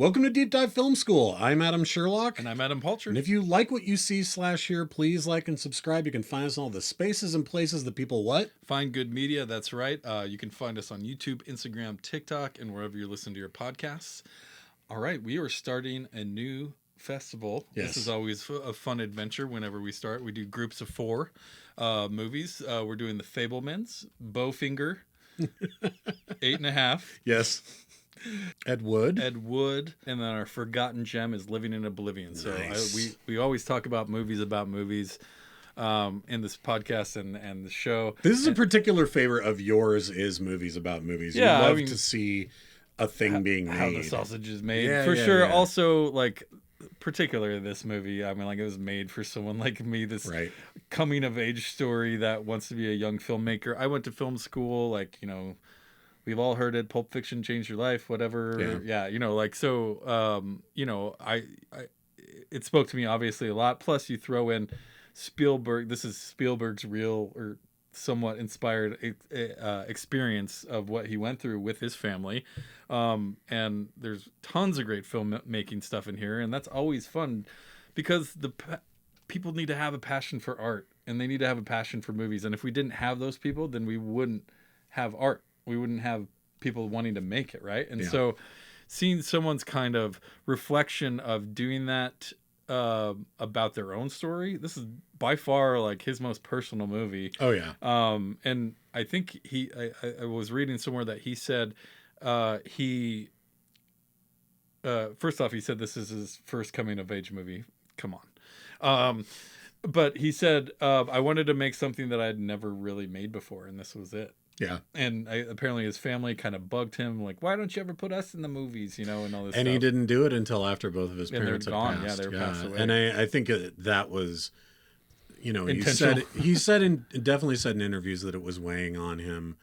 Welcome to Deep Dive Film School. I'm Adam Sherlock. And I'm Adam Palcher. And if you like what you see / hear, please like and subscribe. You can find us in all the spaces and places that people what? Find good media, that's right. You can find us on YouTube, Instagram, TikTok, and wherever you listen to your podcasts. All right, we are starting a new festival. Yes. This is always a fun adventure whenever we start. We do groups of 4 movies. We're doing the Fabelmans, Bowfinger, 8.5. Yes. Ed Wood, and then our forgotten gem is Living in Oblivion. So nice. we always talk about movies in this podcast and the show. This is a particular favorite of yours, is movies about movies. Yeah, you love to see a thing being made. How the sausage is made, yeah, for yeah, sure. Yeah. Also, like, particularly this movie, I mean, like, it was made for someone like me, this coming of age story that wants to be a young filmmaker. I went to film school, like, you know, we've all heard it. Pulp Fiction changed your life, whatever. Yeah, you know, like, so, you know, it spoke to me obviously a lot. Plus, you throw in Spielberg. This is Spielberg's real or somewhat inspired experience of what he went through with his family. And there's tons of great filmmaking stuff in here, and that's always fun because people need to have a passion for art, and they need to have a passion for movies. And if we didn't have those people, then we wouldn't have art. We wouldn't have people wanting to make it, right? And so seeing someone's kind of reflection of doing that about their own story, this is by far like his most personal movie. Oh yeah. And I think I was reading somewhere that he said first off, he said this is his first coming of age movie. Come on. But he said, I wanted to make something that I'd never really made before, and this was it. Yeah. And apparently his family kind of bugged him, like, why don't you ever put us in the movies, you know, and all this and stuff. He didn't do it until after both of his parents had gone. passed. Yeah, they were passed away. And I think that was, you know, he definitely said in interviews that it was weighing on him,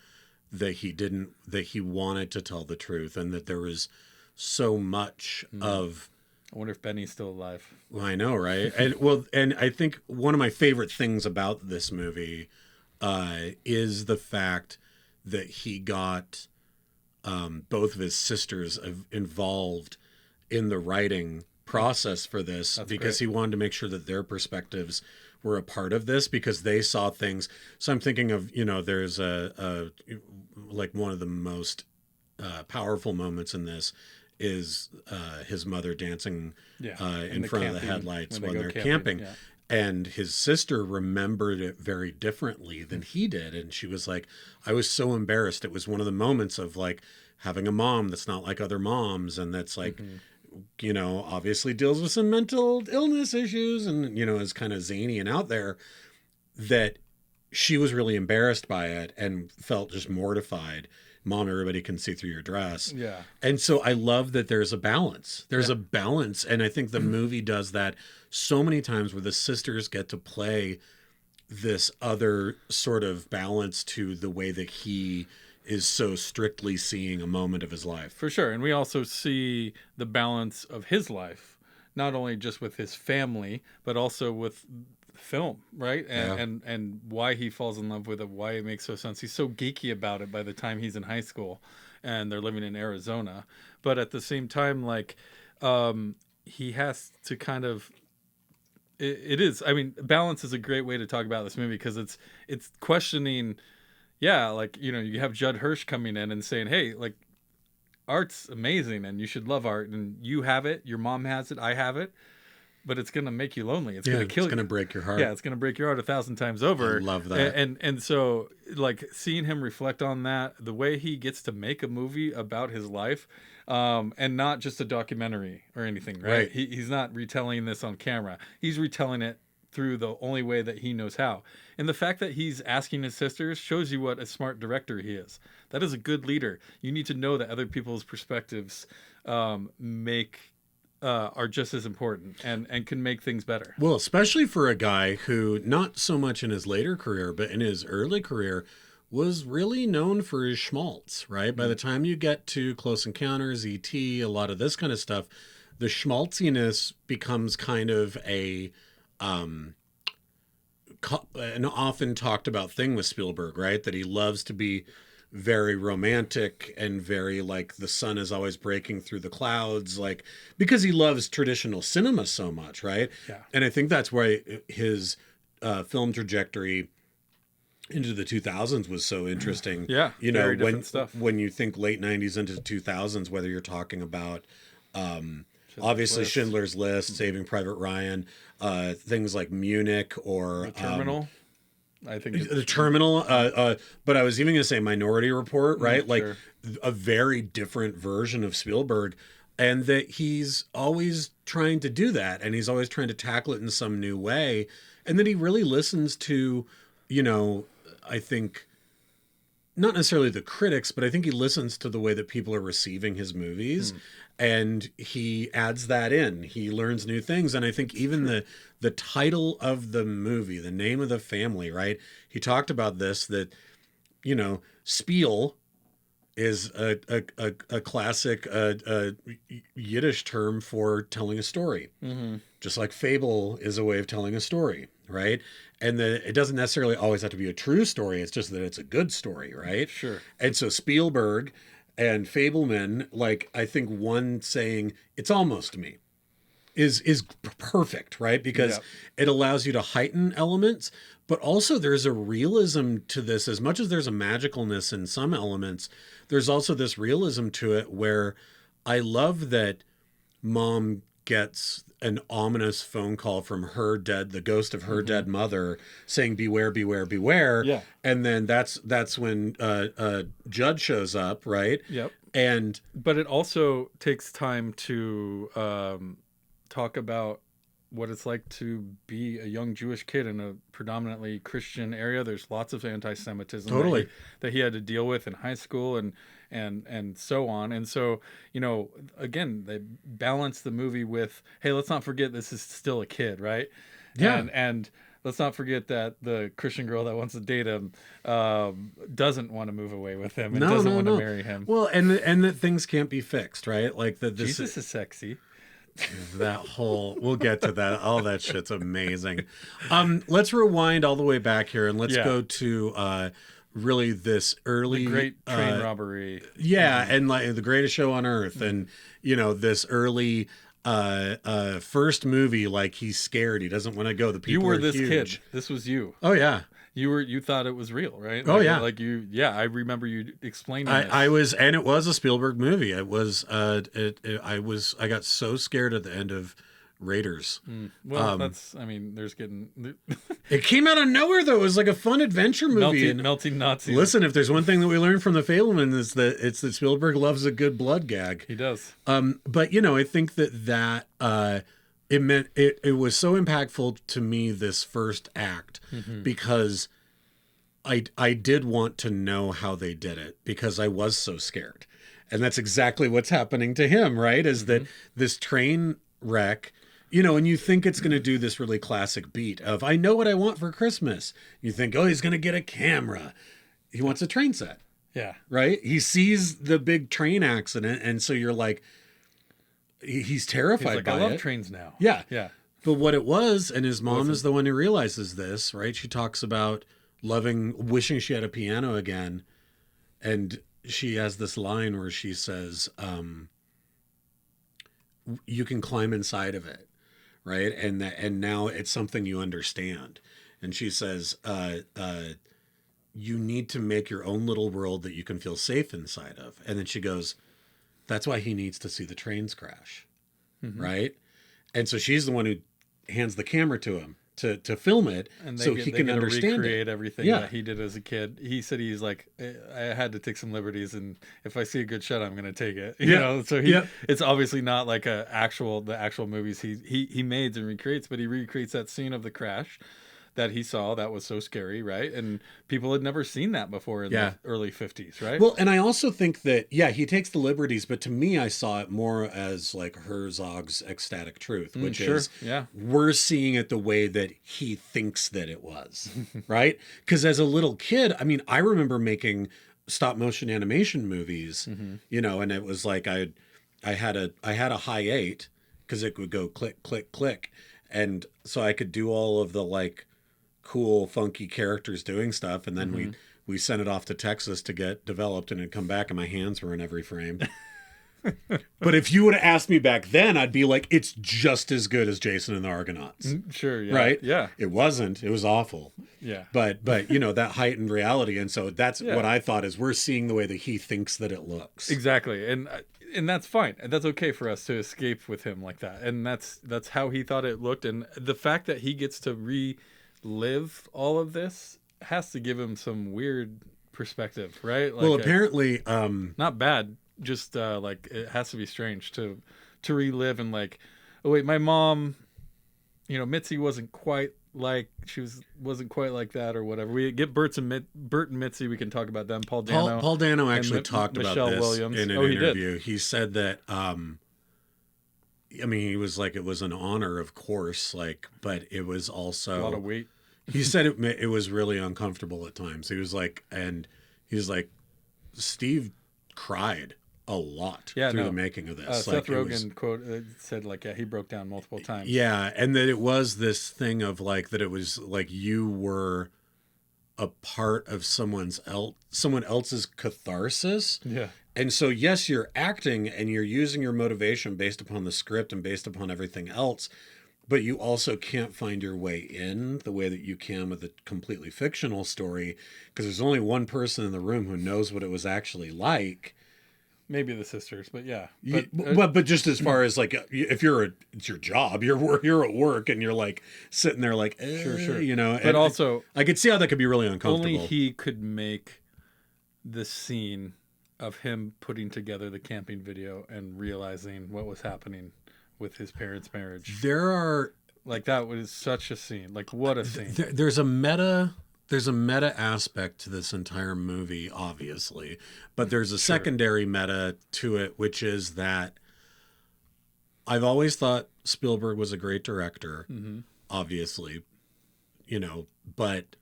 that he wanted to tell the truth, and that there was so much of. I wonder if Benny's still alive. Well, I know, right? And I think one of my favorite things about this movie is the fact that he got both of his sisters involved in the writing process for this. That's because great. He wanted to make sure that their perspectives were a part of this, because they saw things. So I'm thinking of, you know, there's like one of the most powerful moments in this is his mother dancing in front of the headlights when they're camping. Yeah. And his sister remembered it very differently than he did. And she was like, I was so embarrassed. It was one of the moments of like having a mom that's not like other moms, and that's like, you know, obviously deals with some mental illness issues and, you know, is kind of zany and out there, that she was really embarrassed by it and felt just mortified. Mom, everybody can see through your dress. Yeah. And so I love that there's a balance. There's a balance. And I think the movie does that so many times, where the sisters get to play this other sort of balance to the way that he is so strictly seeing a moment of his life. For sure. And we also see the balance of his life, not only just with his family, but also with film, right? And why he falls in love with it, why it makes so sense. He's so geeky about it by the time he's in high school, and they're living in Arizona. But at the same time, like, he has to kind of, it is, I mean, balance is a great way to talk about this movie, because it's questioning, like, you know, you have Judd Hirsch coming in and saying, hey, like, art's amazing and you should love art, and you have it, your mom has it, I have it, but it's going to make you lonely. It's going to kill you. It's going to break your heart. Yeah, it's going to break your heart 1,000 times over. I love that. And so, like, seeing him reflect on that, the way he gets to make a movie about his life, and not just a documentary or anything, right? He's not retelling this on camera. He's retelling it through the only way that he knows how. And the fact that he's asking his sisters shows you what a smart director he is. That is a good leader. You need to know that other people's perspectives are just as important and can make things better. Well, especially for a guy who, not so much in his later career, but in his early career, was really known for his schmaltz, right? By the time you get to Close Encounters, E.T., a lot of this kind of stuff, the schmaltziness becomes kind of an often talked about thing with Spielberg, right? That he loves to be very romantic and very like the sun is always breaking through the clouds, like because he loves traditional cinema so much, right? Yeah. And I think that's why his film trajectory into the 2000s was so interesting. Yeah, you know, stuff. when you think late 90s into 2000s, whether you're talking about obviously Schindler's List, Saving Private Ryan, things like Munich or The Terminal. I think the Terminal, but I was even going to say Minority Report, right? Like sure. a very different version of Spielberg, and that he's always trying to do that, and he's always trying to tackle it in some new way, and that he really listens to, you know, I think not necessarily the critics, but I think he listens to the way that people are receiving his movies, and he adds that in. He learns new things, and I think even the title of the movie, the name of the family, right? He talked about this, that, you know, Spiel is a classic Yiddish term for telling a story, just like fable is a way of telling a story, right? And it doesn't necessarily always have to be a true story. It's just that it's a good story, right? Sure. And so Spielberg and Fabelman, like, I think one saying, "It's almost me," is perfect, right? Because it allows you to heighten elements, but also there's a realism to this. As much as there's a magicalness in some elements, there's also this realism to it where I love that mom gets an ominous phone call from her dead, the ghost of her dead mother, saying, "Beware, beware, beware." Yeah. And then that's when Judd shows up, right? Yep. But it also takes time to talk about what it's like to be a young Jewish kid in a predominantly Christian area. There's lots of anti-Semitism Totally. that he had to deal with in high school and so on. And so, you know, again, they balance the movie with, hey, let's not forget this is still a kid, right? Yeah. And let's not forget that the Christian girl that wants to date him doesn't want to move away with him and doesn't want to marry him. Well, and that things can't be fixed, right? Like Jesus is sexy. That whole, we'll get to that. All that shit's amazing. Let's rewind all the way back here and let's go to really this early the great train robbery. Yeah, and like the greatest show on earth, and you know, this early first movie, like he's scared, he doesn't want to go. The people you were are this huge. kid. This was you. Oh yeah. You thought it was real, right? Oh yeah. I remember you explaining this. I was, and it was a Spielberg movie. It was I got so scared at the end of Raiders. Well, there's getting it came out of nowhere though. It was like a fun adventure movie. Melting Nazis. Listen, if there's one thing that we learned from the Fabelman is that it's that Spielberg loves a good blood gag. He does. But you know, I think that it meant it was so impactful to me, this first act, because I did want to know how they did it, because I was so scared. And that's exactly what's happening to him, right? Is that this train wreck, you know, and you think it's going to do this really classic beat of, I know what I want for Christmas. You think, oh, he's going to get a camera. He wants a train set. Yeah. Right? He sees the big train accident, and so you're like, he's terrified by it. I love trains now. Yeah. Yeah. But what it was, and his mom is the one who realizes this, right? She talks about wishing she had a piano again. And she has this line where she says, you can climb inside of it, right? And now it's something you understand. And she says, you need to make your own little world that you can feel safe inside of. And then she goes, that's why he needs to see the trains crash, right? And so she's the one who hands the camera to him to film it, and he can understand recreate everything that he did as a kid. He said he's like, I had to take some liberties, and if I see a good shot, I'm going to take it. You know, so it's obviously not like the actual movies he made and recreates, but he recreates that scene of the crash that he saw that was so scary, right? And people had never seen that before in the early 50s, right? Well, and I also think that, he takes the liberties, but to me, I saw it more as like Herzog's ecstatic truth, which is we're seeing it the way that he thinks that it was, right? Because as a little kid, I mean, I remember making stop motion animation movies, you know, and it was like I had a high 8 because it would go click, click, click. And so I could do all of the like cool, funky characters doing stuff. And then we sent it off to Texas to get developed, and it'd come back and my hands were in every frame. But if you would have asked me back then, I'd be like, it's just as good as Jason and the Argonauts. Sure, yeah. Right? Yeah. It wasn't. It was awful. Yeah. But that heightened reality. And so that's what I thought is we're seeing the way that he thinks that it looks. Exactly. And that's fine. And that's okay for us to escape with him like that. And that's how he thought it looked. And the fact that he gets to relive all of this has to give him some weird perspective, right? Well, apparently... not bad. Just it has to be strange to relive and oh wait, my mom, Mitzi wasn't quite like wasn't quite like that or whatever. We get Bert and Mitzi. We can talk about them. Paul Dano actually talked about this Williams. in an interview. He said that he was like, it was an honor, of course, but it was also a lot of weight. He said it was really uncomfortable at times. He was like, Steve cried a lot through the making of this. Seth Rogen said he broke down multiple times. Yeah, and that it was this thing of that it was like you were a part of someone else's catharsis. Yeah. And so yes, you're acting and you're using your motivation based upon the script and based upon everything else, but you also can't find your way in the way that you can with a completely fictional story, because there's only one person in the room who knows what it was actually like. Maybe the sisters, but yeah. But just as far as if it's your job, you're at work and you're sitting there sure. But also, I could see how that could be really uncomfortable. Only he could make the scene of him putting together the camping video and realizing what was happening with his parents' marriage. There are that was such a scene. What a scene. There's a meta aspect to this entire movie, obviously, but there's a secondary meta to it, which is that I've always thought Spielberg was a great director, obviously, but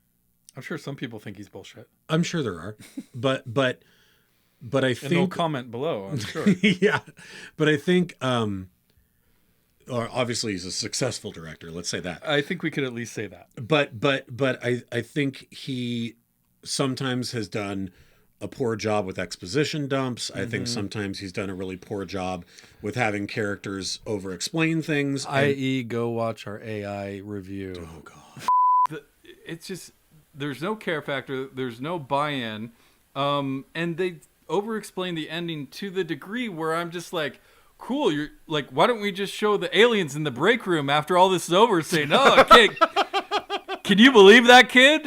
I'm sure some people think he's bullshit. I'm sure there are, but I think, and they'll comment below, I'm sure. Yeah, but I think, or obviously he's a successful director. Let's say that. I think we could at least say that. But I think he sometimes has done a poor job with exposition dumps. I think sometimes he's done a really poor job with having characters over-explain things. I.e., go watch our AI review. Oh, God. It's just, there's no care factor. There's no buy-in. And they over-explain the ending to the degree where I'm just like, cool, you're why don't we just show the aliens in the break room after all this is over saying, oh, okay, can you believe that kid?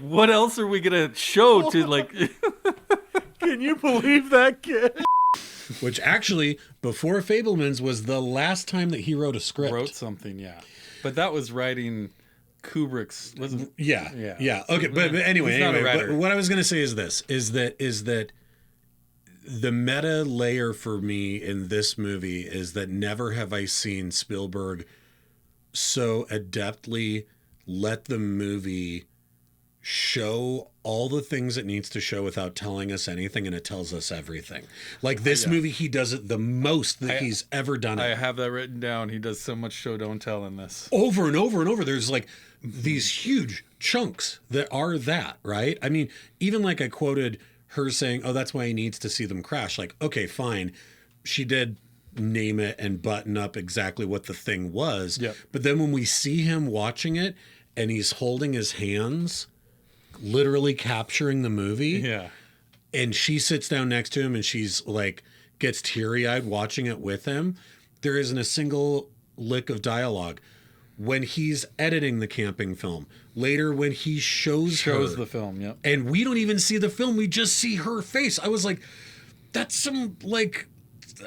What else are we gonna show to can you believe that kid? Which actually, before Fabelmans, was the last time that he wrote a script. Wrote something, yeah. But that was writing Kubrick's, wasn't? Yeah. Okay, but anyway, but what I was gonna say is this: is that the meta layer for me in this movie is that never have I seen Spielberg so adeptly let the movie show all the things it needs to show without telling us anything, and it tells us everything. This movie, he does it the most that he's ever done it. I have that written down. He does so much show don't tell in this. Over and over and over. There's these huge chunks that are that, right? I mean, even I quoted her saying, oh, that's why he needs to see them crash. Okay, fine. She did name it and button up exactly what the thing was. Yep. But then when we see him watching it and he's holding his hands, literally capturing the movie. Yeah. And she sits down next to him and she's gets teary-eyed watching it with him. There isn't a single lick of dialogue. When he's editing the camping film, later when he shows the film, yep. And we don't even see the film, we just see her face. I was like, that's some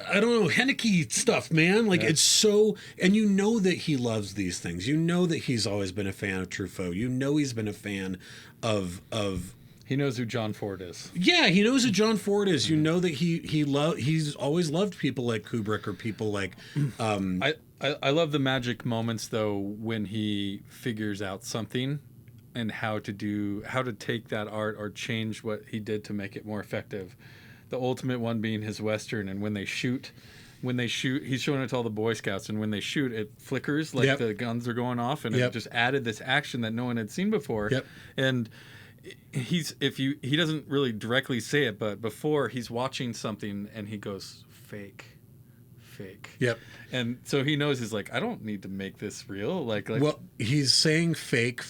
I don't know, Haneke stuff, man. It's so, and you know that he loves these things. You know that he's always been a fan of Truffaut. You know he's been a fan of he knows who John Ford is. Yeah, he knows who John Ford is. You know that he's always loved people like Kubrick or people like I love the magic moments though when he figures out something and how to take that art or change what he did to make it more effective. The ultimate one being his Western, and when they shoot, he's showing it to all the Boy Scouts, and when they shoot, it flickers the guns are going off, and it just added this action that no one had seen before. Yep. And he doesn't really directly say it, but before he's watching something and he goes fake. Yep. And so he knows, he's like, I don't need to make this real. Well, he's saying fake,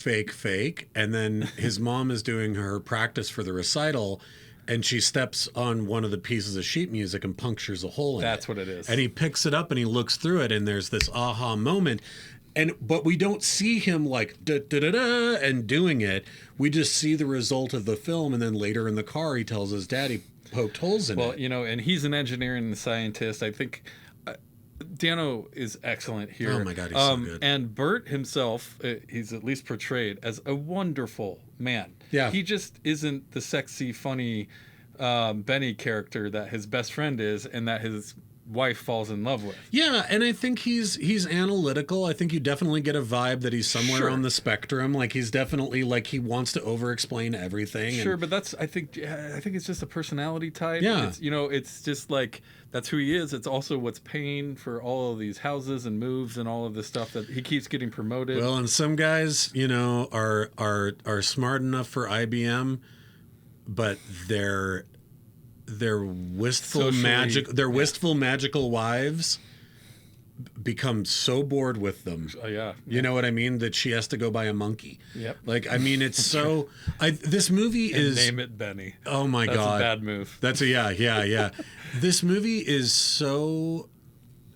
and then his mom is doing her practice for the recital, and she steps on one of the pieces of sheet music and punctures a hole in it. That's what it is. And he picks it up and he looks through it, and there's this aha moment. But we don't see him like da da da da and doing it. We just see the result of the film, and then later in the car he tells his dad he poked holes in it. Well, you know, and he's an engineer and a scientist. I think Dano is excellent here. Oh my God, he's so good. And Bert himself, he's at least portrayed as a wonderful man. Yeah. He just isn't the sexy, funny Benny character that his best friend is and that his wife falls in love with. Yeah, and I think he's analytical. I think you definitely get a vibe that he's somewhere on the spectrum. Like he's definitely like he wants to over-explain everything. Sure, but that's I think it's just a personality type. Yeah. It's, you know, it's just like that's who he is. It's also what's paying for all of these houses and moves and all of this stuff that he keeps getting promoted. Well, and some guys, you know, are smart enough for IBM, but they're wistful wistful magical wives become so bored with them. You know what I mean? That she has to go buy a monkey. Yep. Like, I mean, it's so. This movie is name it Benny. Oh my God, that's a bad move. That's a yeah. This movie is so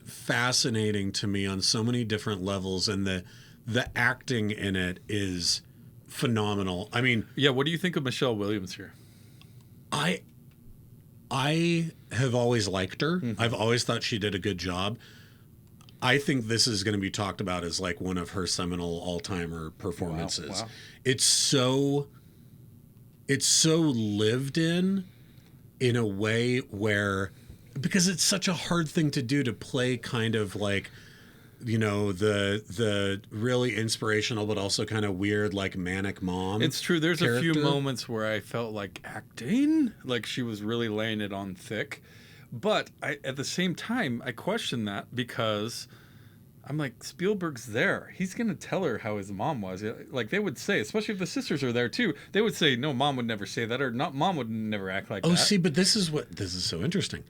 fascinating to me on so many different levels, and the acting in it is phenomenal. I mean, yeah. What do you think of Michelle Williams here? I have always liked her. Mm-hmm. I've always thought she did a good job. I think this is going to be talked about as like one of her seminal all-timer performances. Wow. It's so lived in a way where, because it's such a hard thing to do, to play kind of like, you know, the really inspirational but also kind of weird like manic mom. It's true. There's character. A few moments where I felt like acting, like she was really laying it on thick. But at the same time, I question that because I'm like, Spielberg's there. He's going to tell her how his mom was. Like they would say, especially if the sisters are there too, they would say, no, mom would never say that, or not, mom would never act like that. Oh, see, but this is so interesting.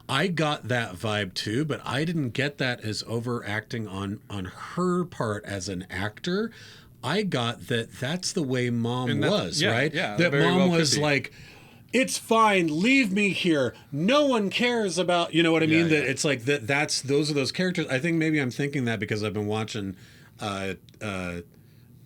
I got that vibe too, but I didn't get that as overacting on her part as an actor. I got that's the way mom was, right? Yeah, that mom was like, it's fine, leave me here. No one cares about, you know what I mean? That it's like those are those characters. I think maybe I'm thinking that because I've been watching I've been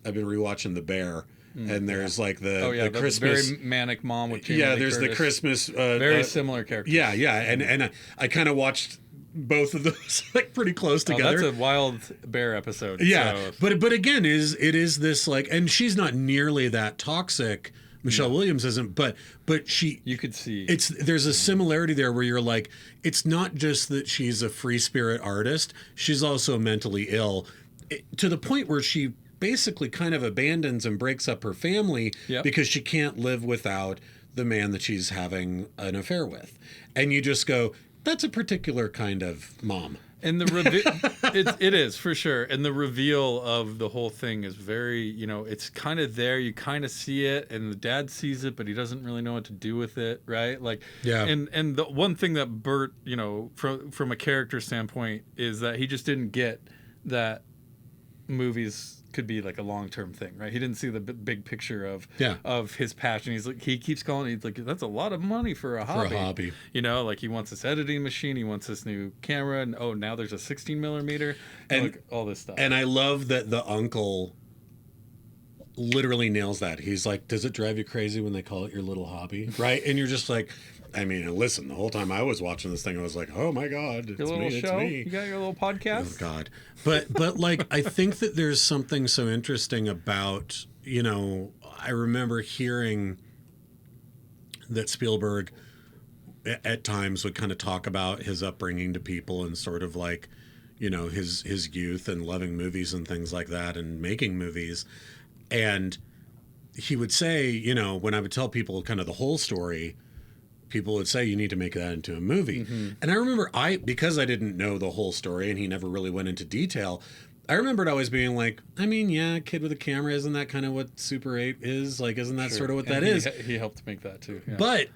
rewatching The Bear. And there's like the Christmas very manic mom with Jamie Lee there's Curtis. the Christmas very similar characters. Yeah, and I kind of watched both of those like pretty close together. That's a Wild Bear episode. Yeah, so. but again, it is this like, and she's not nearly that toxic. Michelle Williams isn't, but you could see there's a similarity there where you're like, it's not just that she's a free spirit artist, she's also mentally ill, to the point where she basically kind of abandons and breaks up her family because she can't live without the man that she's having an affair with. And you just go, that's a particular kind of mom. And it is for sure. And the reveal of the whole thing is very, you know, it's kind of there. You kind of see it, and the dad sees it, but he doesn't really know what to do with it, right? Like, yeah. And the one thing that Bert, you know, from a character standpoint, is that he just didn't get that movies could be like a long-term thing, right? He didn't see the big picture of his passion. He's like, he keeps calling, he's like, that's a lot of money for a hobby. You know, like he wants this editing machine, he wants this new camera, and now there's a 16 millimeter, and like all this stuff. And I love that the uncle literally nails that. He's like, does it drive you crazy when they call it your little hobby? Right? And you're just like, I mean, listen, the whole time I was watching this thing, I was like, oh my God, it's me. You got your little podcast? Oh God. But like, I think that there's something so interesting about, you know, I remember hearing that Spielberg at times would kind of talk about his upbringing to people and sort of like, you know, his youth and loving movies and things like that and making movies. And he would say, you know, when I would tell people kind of the whole story, people would say, you need to make that into a movie. Mm-hmm. And I remember because I didn't know the whole story and he never really went into detail, I remember it always being like, I mean, yeah, kid with a camera, isn't that kind of what Super 8 is? Like, isn't that sort of what that is? He helped make that too. Yeah. But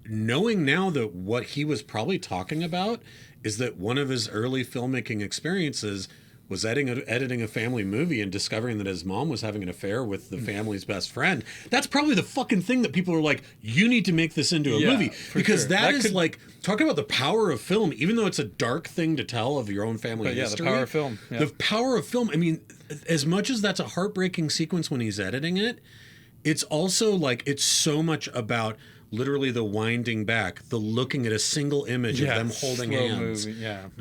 knowing now that what he was probably talking about is that one of his early filmmaking experiences was editing a family movie and discovering that his mom was having an affair with the family's best friend. That's probably the fucking thing that people are like, you need to make this into a movie. Because that is like, talk about the power of film, even though it's a dark thing to tell of your own family history. The power of film. Yeah. The power of film. I mean, as much as that's a heartbreaking sequence when he's editing it, it's also like, it's so much about literally the winding back, the looking at a single image of them holding hands,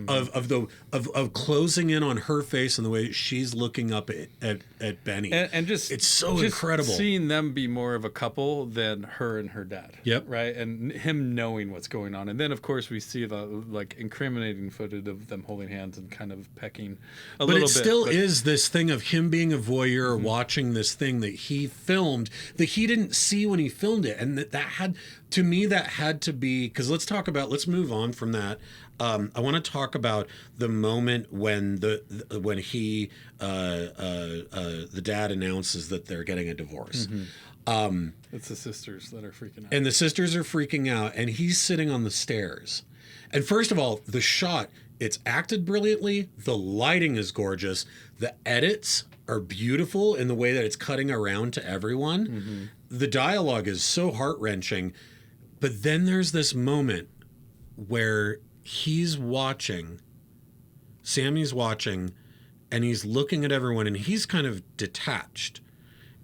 of closing in on her face and the way she's looking up at Benny, and just it's so incredible seeing them be more of a couple than her and her dad. Yep. Right, and him knowing what's going on, and then of course we see the like incriminating footage of them holding hands and kind of pecking a little bit. But it still is this thing of him being a voyeur, watching this thing that he filmed that he didn't see when he filmed it, and that had. To me, that had to be, because let's move on from that. I want to talk about the moment when the dad announces that they're getting a divorce. It's the sisters that are freaking out. And the sisters are freaking out, and he's sitting on the stairs. And first of all, the shot, it's acted brilliantly. The lighting is gorgeous. The edits are beautiful in the way that it's cutting around to everyone. The dialogue is so heart-wrenching. But then there's this moment where Sammy's watching, and he's looking at everyone, and he's kind of detached.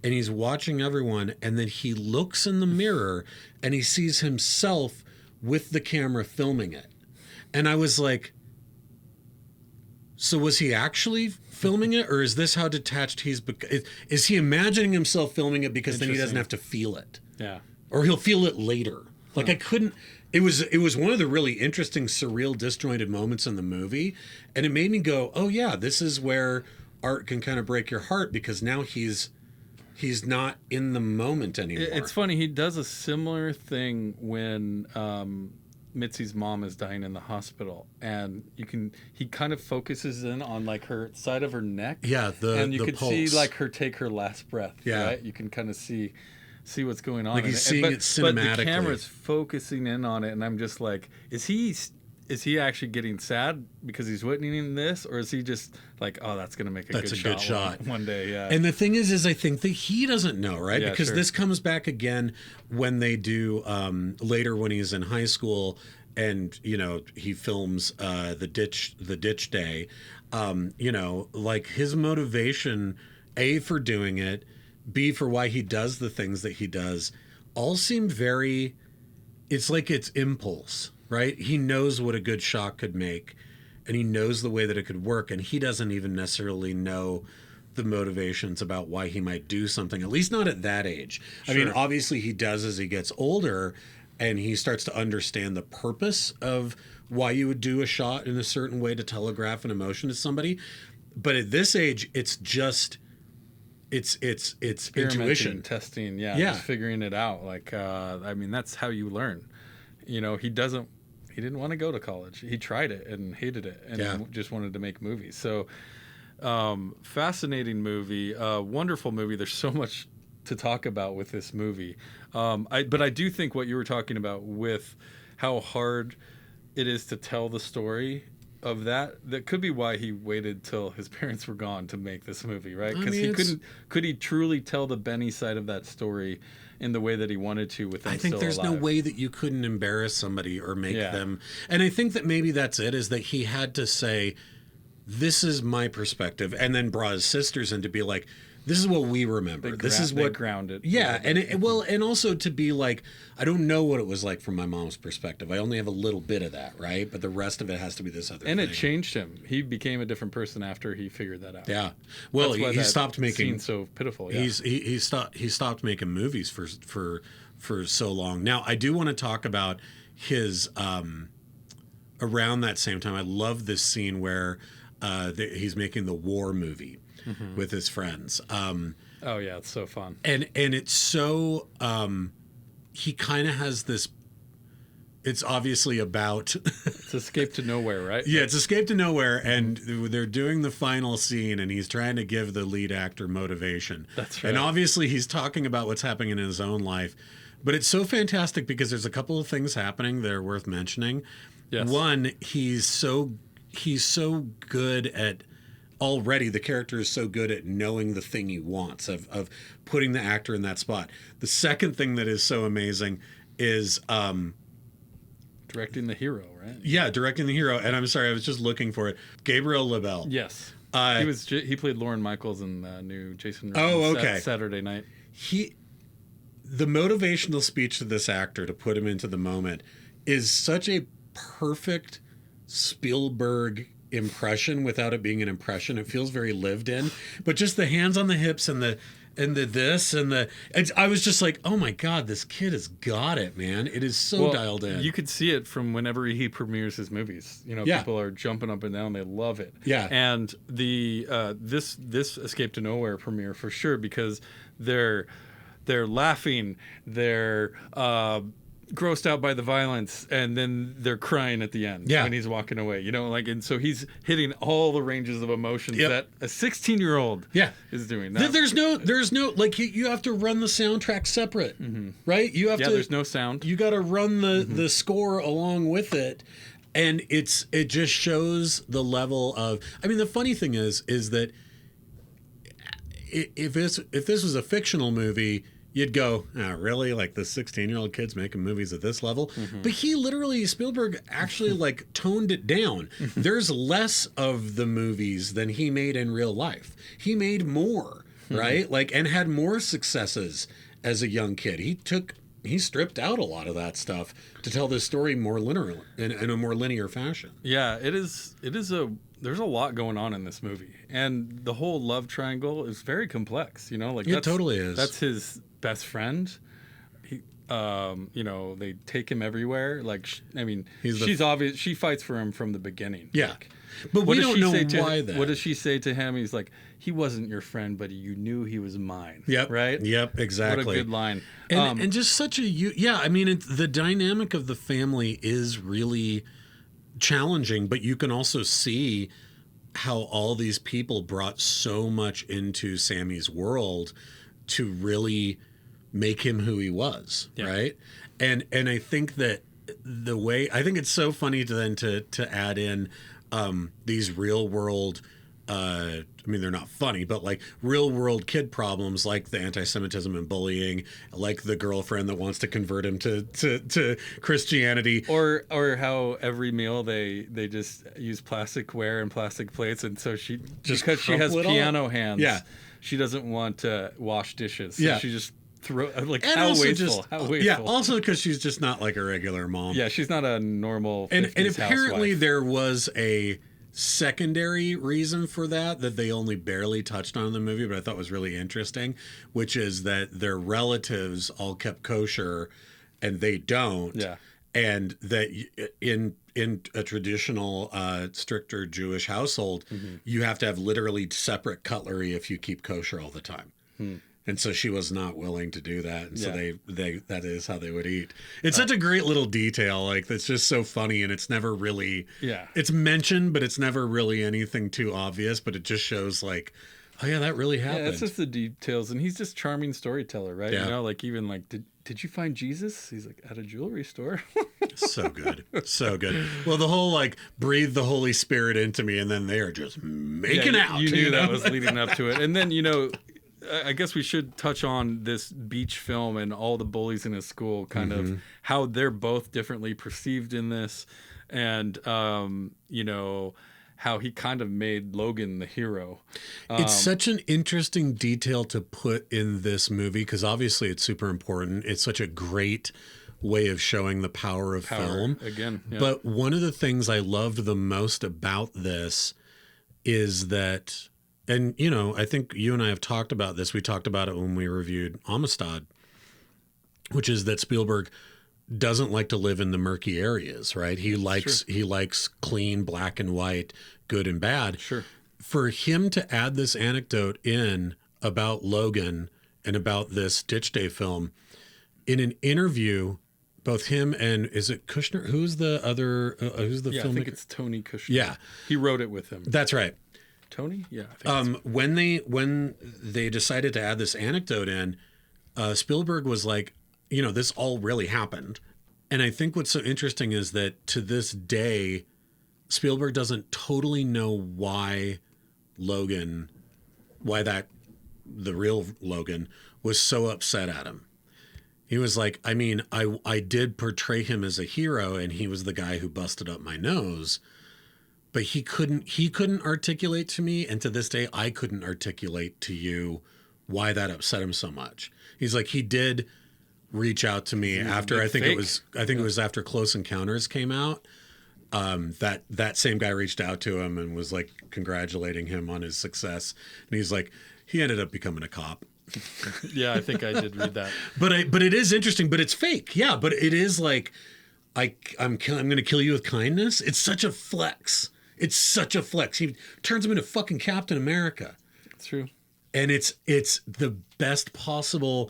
And he's watching everyone, and then he looks in the mirror, and he sees himself with the camera filming it. And I was like, so was he actually filming it, or is this how detached he's... Is he imagining himself filming it because then he doesn't have to feel it? Yeah. Or he'll feel it later. Like I couldn't. It was one of the really interesting, surreal, disjointed moments in the movie, and it made me go, "Oh yeah, this is where art can kind of break your heart because now he's not in the moment anymore." It's funny. He does a similar thing when Mitzi's mom is dying in the hospital, and he kind of focuses in on like her side of her neck. Yeah, and you the can pulse. see like her take her last breath. Yeah, right? You can kind of see what's going on. Like he's seeing it cinematically. But the camera's focusing in on it, and I'm just like, is he actually getting sad because he's witnessing this, or is he just like, oh, that's going to make a good shot one day? Yeah. And the thing is I think that he doesn't know, right? Yeah, because this comes back again when they do later when he's in high school, and he films the ditch day. Like his motivation, A, for doing it, B, for why he does the things that he does, all seem very, it's like it's impulse, right? He knows what a good shot could make, and he knows the way that it could work, and he doesn't even necessarily know the motivations about why he might do something, at least not at that age. Sure. I mean, obviously he does as he gets older, and he starts to understand the purpose of why you would do a shot in a certain way to telegraph an emotion to somebody. But at this age, it's just... It's intuition, testing, just figuring it out. Like, I mean, that's how you learn. He didn't want to go to college. He tried it and hated it, and just wanted to make movies. So, fascinating movie, wonderful movie. There's so much to talk about with this movie. But I do think what you were talking about with how hard it is to tell the story of that could be why he waited till his parents were gone to make this movie, right? Because could he truly tell the Benny side of that story in the way that he wanted to with them still alive? I think there's no way that you couldn't embarrass somebody or make them. And I think that maybe that's it, is that he had to say, this is my perspective, and then brought his sisters in to be like, this is what we remember. This is what grounded. Yeah, and also to be like, I don't know what it was like from my mom's perspective. I only have a little bit of that, right? But the rest of it has to be this other thing. And it changed him. He became a different person after he figured that out. Yeah. Well, he stopped making so pitiful. Yeah. He stopped making movies for so long. Now, I do want to talk about his around that same time. I love this scene where he's making the war movie. With his friends. Oh yeah, it's so fun. And it's so he kind of has this it's obviously about It's Escape to Nowhere, right? Yeah, it's Escape to Nowhere, and they're doing the final scene, and he's trying to give the lead actor motivation. That's right. And obviously he's talking about what's happening in his own life. But it's so fantastic because there's a couple of things happening that are worth mentioning. Yes. One, he's so good at already, the character is so good at knowing the thing he wants, of putting the actor in that spot. The second thing that is so amazing is directing the hero, right? Yeah, directing the hero. And I'm sorry, I was just looking for it. Gabriel LaBelle. Yes. He played Lorne Michaels in the new Jason Saturday Night. The motivational speech to this actor to put him into the moment is such a perfect Spielberg impression without it being an impression. It feels very lived in, but just the hands on the hips and the I was just like, oh my God, this kid has got it, man. It is so dialed in. You could see it from whenever he premieres his movies. People are jumping up and down. They love it. Yeah. And the this Escape to Nowhere premiere for sure, because they're laughing, they're grossed out by the violence, and then they're crying at the end when he's walking away. And so he's hitting all the ranges of emotions that a 16-year-old is doing. There's no like you have to run the soundtrack separate, right? You have to. There's no sound. You got to run the score along with it, and it just shows the level of. I mean, the funny thing is that if this was a fictional movie, you'd go, oh, really? Like the 16-year-old kid's making movies at this level? But Spielberg actually like toned it down. There's less of the movies than he made in real life. He made more, right? Like, and had more successes as a young kid. He stripped out a lot of that stuff to tell this story more linear, in a more linear fashion. Yeah, there's a lot going on in this movie, and the whole love triangle is very complex. It totally is. That's his best friend. They take him everywhere. Like, she's obvious. She fights for him from the beginning. Yeah, but we don't know why. What does she say to him? He's like, he wasn't your friend, but you knew he was mine. Yep. Right. Yep. Exactly. What a good line. And just such a the dynamic of the family is really challenging, but you can also see how all these people brought so much into Sammy's world to really make him who he was, right? And I think that I think it's so funny to add in these real world they're not funny, but like real world kid problems, like the anti-Semitism and bullying, like the girlfriend that wants to convert him to Christianity, or how every meal they just use plasticware and plastic plates, and so she because she has piano hands, she doesn't want to wash dishes, so she just how wasteful. Yeah, also because she's just not like a regular mom. Yeah, she's not a normal 50s and apparently housewife. There was a secondary reason for that they only barely touched on in the movie, but I thought was really interesting, which is that their relatives all kept kosher and they don't. Yeah. And that in a traditional stricter Jewish household, you have to have literally separate cutlery if you keep kosher all the time. And so she was not willing to do that. And so that is how they would eat. It's such a great little detail. Like, that's just so funny. And it's never really, it's mentioned, but it's never really anything too obvious. But it just shows like, oh yeah, that really happened. Yeah, it's just the details. And he's just charming storyteller, right? Yeah. Even like, did you find Jesus? He's like, at a jewelry store. So good. So good. Well, the whole like breathe the Holy Spirit into me. And then they are just making out. You knew that was leading up to it. And then, I guess we should touch on this beach film and all the bullies in his school, kind of how they're both differently perceived in this, and how he kind of made Logan the hero. It's such an interesting detail to put in this movie because obviously it's super important. It's such a great way of showing the power of film. Again, yeah. But one of the things I loved the most about this is that. And, I think you and I have talked about this. We talked about it when we reviewed Amistad, which is that Spielberg doesn't like to live in the murky areas, right? He likes clean, black and white, good and bad. Sure. For him to add this anecdote in about Logan and about this Ditch Day film, in an interview both him and is it Kushner? Who's the other? Who's the filmmaker? I think it's Tony Kushner. Yeah, he wrote it with him. That's right. Tony? Yeah. I think when they decided to add this anecdote in, Spielberg was like, this all really happened. And I think what's so interesting is that to this day, Spielberg doesn't totally know why the real Logan was so upset at him. He was like, I did portray him as a hero and he was the guy who busted up my nose, but he couldn't articulate to me. And to this day, I couldn't articulate to you why that upset him so much. He's like, he did reach out to me after, I think it was after Close Encounters came out. That same guy reached out to him and was like congratulating him on his success. And he's like, he ended up becoming a cop. Yeah, I think I did read that. But it is interesting, but it's fake. Yeah, but it is like, I'm going to kill you with kindness. It's such a flex. It's such a flex. He turns him into fucking Captain America. It's true. And it's the best possible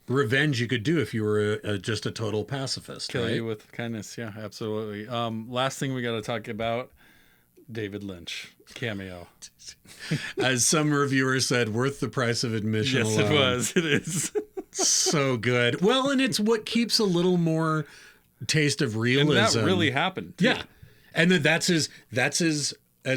revenge you could do if you were just a total pacifist. Kill you with kindness. Yeah, absolutely. Last thing we got to talk about, David Lynch cameo. As some reviewer said, worth the price of admission. Yes, alone. It was. It is. So good. Well, and it's what keeps a little more taste of realism. And that really happened. Too. Yeah. And that's as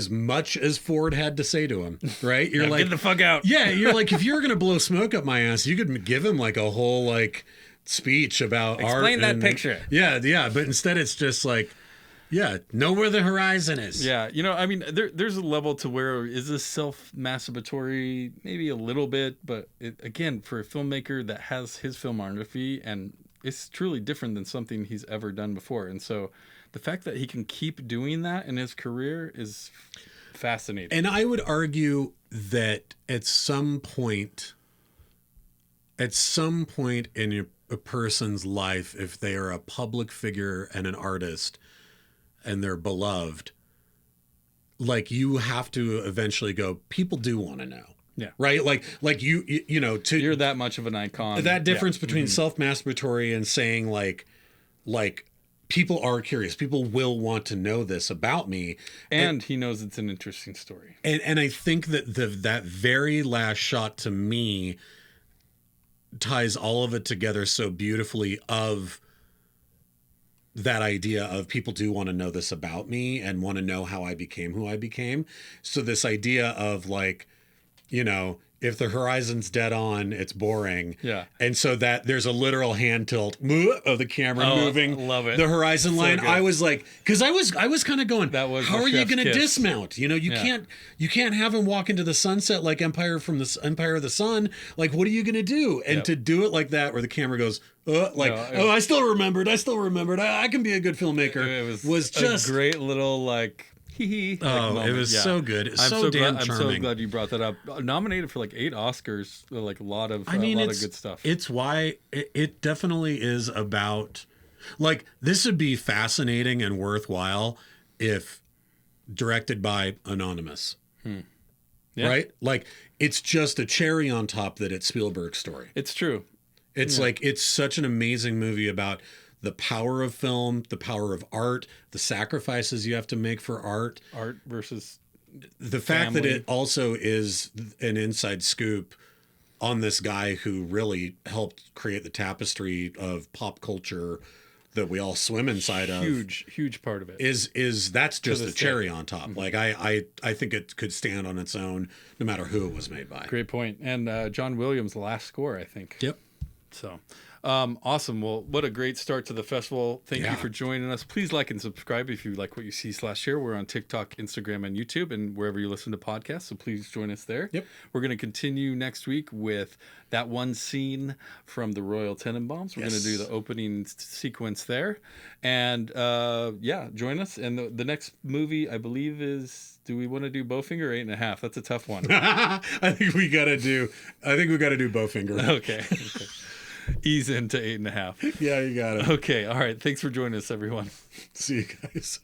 much as Ford had to say to him, right? You're like, get the fuck out. Yeah, you're like, if you're gonna blow smoke up my ass, you could give him like a whole like speech about art. Explain that picture. Yeah. But instead, it's just like, know where the horizon is. Yeah, there's a level to where is this self-masturbatory? Maybe a little bit, but again, for a filmmaker that has his filmography and it's truly different than something he's ever done before, and so. The fact that he can keep doing that in his career is fascinating. And I would argue that at some point in a person's life, if they are a public figure and an artist and they're beloved, like you have to eventually go, people do want to know. Yeah. Right. Like you're that much of an icon. That difference between self-masturbatory and saying like, people are curious. People will want to know this about me. And he knows it's an interesting story. And I think that that very last shot to me ties all of it together so beautifully of that idea of people do want to know this about me and want to know how I became who I became. So this idea of like, if the horizon's dead on, it's boring. Yeah. And so that there's a literal hand tilt of the camera moving love it. The horizon line. Good. I was like, because I was kind of going, how are you going to dismount? You can't have him walk into the sunset like Empire of the Sun. Like, what are you going to do? And to do it like that, where the camera goes, I still remembered. I can be a good filmmaker. It was just a great little like. Moment. It was so good. It's so damn charming. I'm so glad you brought that up. Nominated for like 8 Oscars, like a lot of good stuff. It's why it definitely is about like this would be fascinating and worthwhile if directed by Anonymous. Yeah. Right? Like it's just a cherry on top that it's Spielberg's story. It's true. It's like it's such an amazing movie about the power of film, the power of art, the sacrifices you have to make for art. Art versus the fact that it also is an inside scoop on this guy who really helped create the tapestry of pop culture that we all swim inside of. Huge part of it. Is that's just the cherry on top. Mm-hmm. Like I think it could stand on its own no matter who it was made by. Great point. And John Williams' last score, I think. Yep. So awesome. Well, what a great start to the festival. Thank you for joining us. Please like and subscribe if you like what you see/share. We're on TikTok, Instagram, and YouTube, and wherever you listen to podcasts. So please join us there. Yep. We're going to continue next week with that one scene from the Royal Tenenbaums. We're going to do the opening sequence there. And join us. And the next movie, I believe, is... Do we want to do Bowfinger or 8.5? That's a tough one. I think we got to do Bowfinger. Okay. Ease into 8.5. Yeah, you got it. Okay. All right. Thanks for joining us, everyone. See you guys.